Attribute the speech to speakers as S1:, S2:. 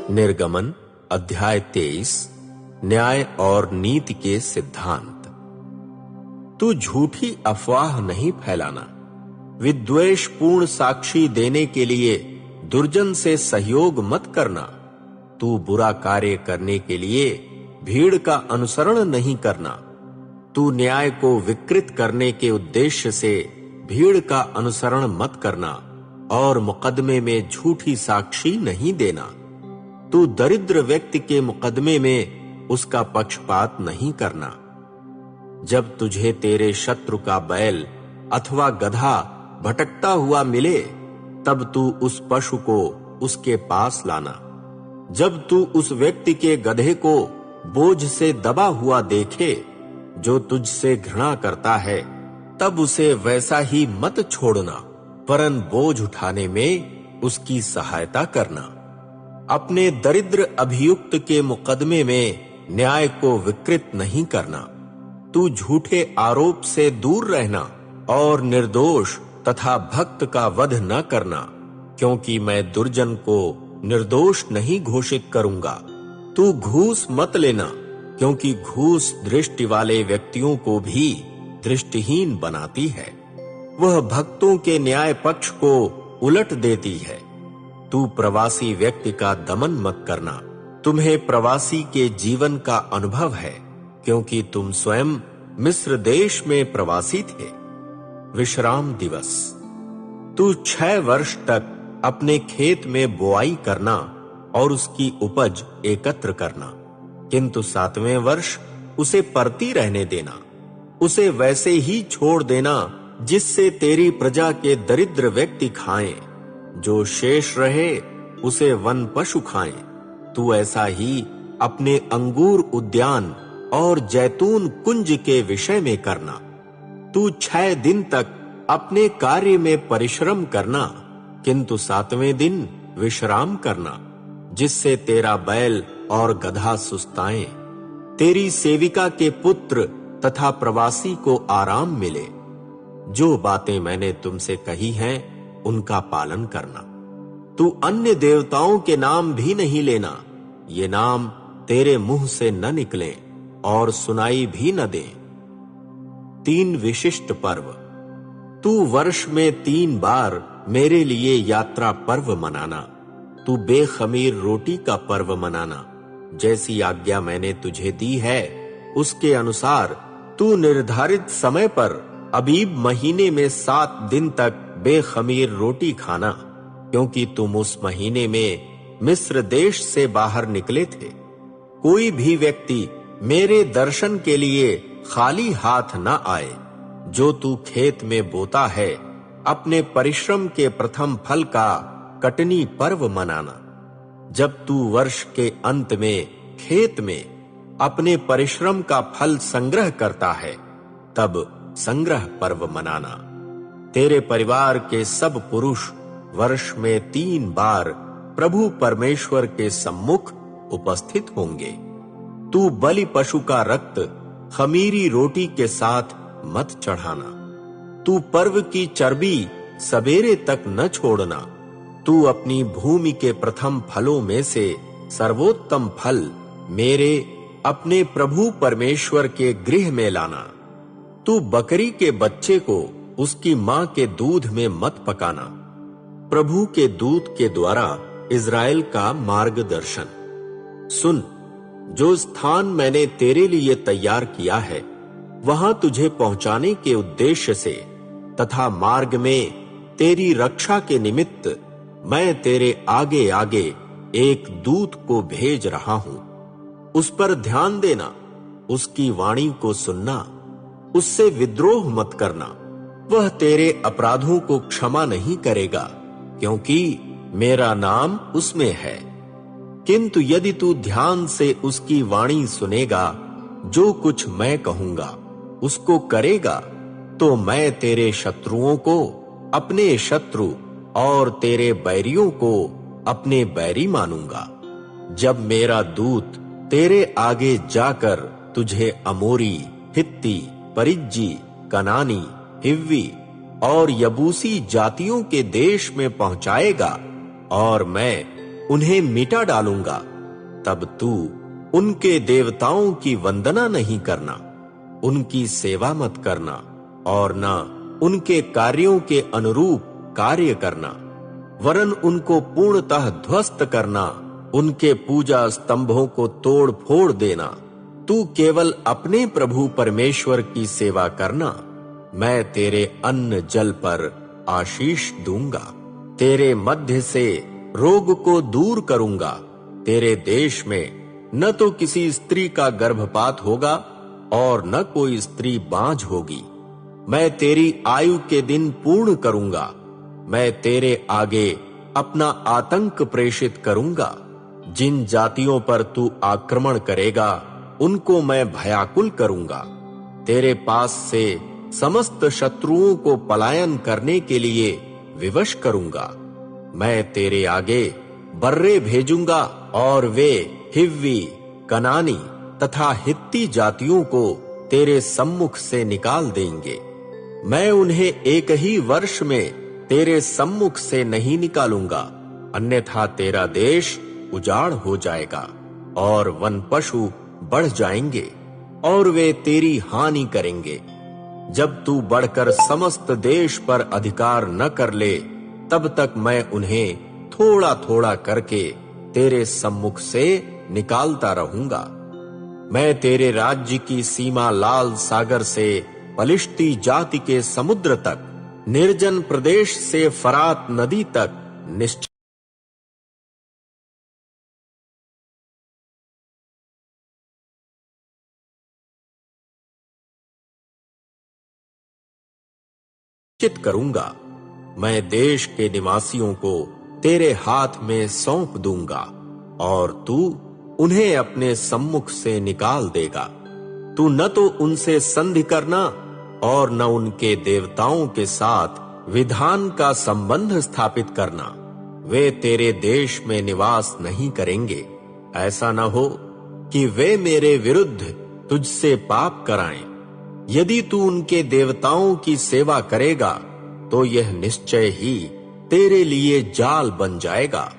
S1: निर्गमन अध्याय 23 न्याय और नीति के सिद्धांत। तू झूठी अफवाह नहीं फैलाना, विद्वेषपूर्ण साक्षी देने के लिए दुर्जन से सहयोग मत करना। तू बुरा कार्य करने के लिए भीड़ का अनुसरण नहीं करना। तू न्याय को विकृत करने के उद्देश्य से भीड़ का अनुसरण मत करना और मुकदमे में झूठी साक्षी नहीं देना। तू दरिद्र व्यक्ति के मुकदमे में उसका पक्षपात नहीं करना। जब तुझे तेरे शत्रु का बैल अथवा गधा भटकता हुआ मिले, तब तू उस पशु को उसके पास लाना। जब तू उस व्यक्ति के गधे को बोझ से दबा हुआ देखे जो तुझसे घृणा करता है, तब उसे वैसा ही मत छोड़ना, वरन बोझ उठाने में उसकी सहायता करना। अपने दरिद्र अभियुक्त के मुकदमे में न्याय को विकृत नहीं करना। तू झूठे आरोप से दूर रहना और निर्दोष तथा भक्त का वध न करना, क्योंकि मैं दुर्जन को निर्दोष नहीं घोषित करूंगा। तू घूस मत लेना, क्योंकि घूस दृष्टि वाले व्यक्तियों को भी दृष्टिहीन बनाती है। वह भक्तों के न्याय पक्ष को उलट देती है। तू प्रवासी व्यक्ति का दमन मत करना। तुम्हें प्रवासी के जीवन का अनुभव है, क्योंकि तुम स्वयं मिस्र देश में प्रवासी थे। विश्राम दिवस। तू 6 वर्ष तक अपने खेत में बुआई करना और उसकी उपज एकत्र करना, किंतु 7वें वर्ष उसे परती रहने देना। उसे वैसे ही छोड़ देना जिससे तेरी प्रजा के दरिद्र व्यक्ति खाएं। जो शेष रहे उसे वन पशु खाएं। तू ऐसा ही अपने अंगूर उद्यान और जैतून कुंज के विषय में करना। तू 6 दिन तक अपने कार्य में परिश्रम करना, किंतु 7वें दिन विश्राम करना, जिससे तेरा बैल और गधा सुस्ताएं। तेरी सेविका के पुत्र तथा प्रवासी को आराम मिले। जो बातें मैंने तुमसे कही हैं, उनका पालन करना। तू अन्य देवताओं के नाम भी नहीं लेना। ये नाम तेरे मुंह से न निकलें और सुनाई भी न दें। 3 विशिष्ट पर्व। तू वर्ष में 3 बार मेरे लिए यात्रा पर्व मनाना। तू बेखमीर रोटी का पर्व मनाना। जैसी आज्ञा मैंने तुझे दी है, उसके अनुसार तू निर्धारित समय पर अबीब महीने में 7 दिन तक बेखमीर रोटी खाना, क्योंकि तुम उस महीने में मिस्र देश से बाहर निकले थे। कोई भी व्यक्ति मेरे दर्शन के लिए खाली हाथ न आए। जो तू खेत में बोता है, अपने परिश्रम के प्रथम फल का कटनी पर्व मनाना। जब तू वर्ष के अंत में खेत में अपने परिश्रम का फल संग्रह करता है, तब संग्रह पर्व मनाना। तेरे परिवार के सब पुरुष वर्ष में 3 बार प्रभु परमेश्वर के सम्मुख उपस्थित होंगे। तू बलि पशु का रक्त खमीरी रोटी के साथ मत चढ़ाना। तू पर्व की चर्बी सवेरे तक न छोड़ना। तू अपनी भूमि के प्रथम फलों में से सर्वोत्तम फल मेरे अपने प्रभु परमेश्वर के गृह में लाना। तू बकरी के बच्चे को उसकी मां के दूध में मत पकाना। प्रभु के दूत के द्वारा इज़राइल का मार्गदर्शन। सुन, जो स्थान मैंने तेरे लिए तैयार किया है, वहां तुझे पहुंचाने के उद्देश्य से तथा मार्ग में तेरी रक्षा के निमित्त मैं तेरे आगे आगे एक दूत को भेज रहा हूं। उस पर ध्यान देना, उसकी वाणी को सुनना, उससे विद्रोह मत करना। वह तेरे अपराधों को क्षमा नहीं करेगा, क्योंकि मेरा नाम उसमें है। किंतु यदि तू ध्यान से उसकी वाणी सुनेगा, जो कुछ मैं कहूंगा उसको करेगा, तो मैं तेरे शत्रुओं को अपने शत्रु और तेरे बैरियों को अपने बैरी मानूंगा। जब मेरा दूत तेरे आगे जाकर तुझे अमोरी, हित्ती, परिज्जी, कनानी, हिव्वी और यबूसी जातियों के देश में पहुंचाएगा, और मैं उन्हें मिटा डालूंगा, तब तू उनके देवताओं की वंदना नहीं करना, उनकी सेवा मत करना और न उनके कार्यों के अनुरूप कार्य करना, वरन उनको पूर्णतः ध्वस्त करना, उनके पूजा स्तंभों को तोड़ फोड़ देना। तू केवल अपने प्रभु परमेश्वर की सेवा करना। मैं तेरे अन्न जल पर आशीष दूंगा, तेरे मध्य से रोग को दूर करूंगा। तेरे देश में न तो किसी स्त्री का गर्भपात होगा और न कोई स्त्री बांझ होगी। मैं तेरी आयु के दिन पूर्ण करूंगा। मैं तेरे आगे अपना आतंक प्रेषित करूंगा। जिन जातियों पर तू आक्रमण करेगा उनको मैं भयाकुल करूंगा। तेरे पास से समस्त शत्रुओं को पलायन करने के लिए विवश करूंगा। मैं तेरे आगे बर्रे भेजूंगा और वे हिव्वी, कनानी तथा हित्ती जातियों को तेरे सम्मुख से निकाल देंगे। मैं उन्हें एक ही वर्ष में तेरे सम्मुख से नहीं निकालूंगा, अन्यथा तेरा देश उजाड़ हो जाएगा और वन पशु बढ़ जाएंगे और वे तेरी हानि करेंगे। जब तू बढ़कर समस्त देश पर अधिकार न कर ले, तब तक मैं उन्हें थोड़ा थोड़ा करके तेरे सम्मुख से निकालता रहूंगा। मैं तेरे राज्य की सीमा लाल सागर से पलिश्ती जाति के समुद्र तक, निर्जन प्रदेश से फरात नदी तक निश्चित करूंगा। मैं देश के निवासियों को तेरे हाथ में सौंप दूंगा और तू उन्हें अपने सम्मुख से निकाल देगा। तू न तो उनसे संधि करना और न उनके देवताओं के साथ विधान का संबंध स्थापित करना। वे तेरे देश में निवास नहीं करेंगे। ऐसा न हो कि वे मेरे विरुद्ध तुझसे पाप कराएं। यदि तू उनके देवताओं की सेवा करेगा तो यह निश्चय ही तेरे लिए जाल बन जाएगा।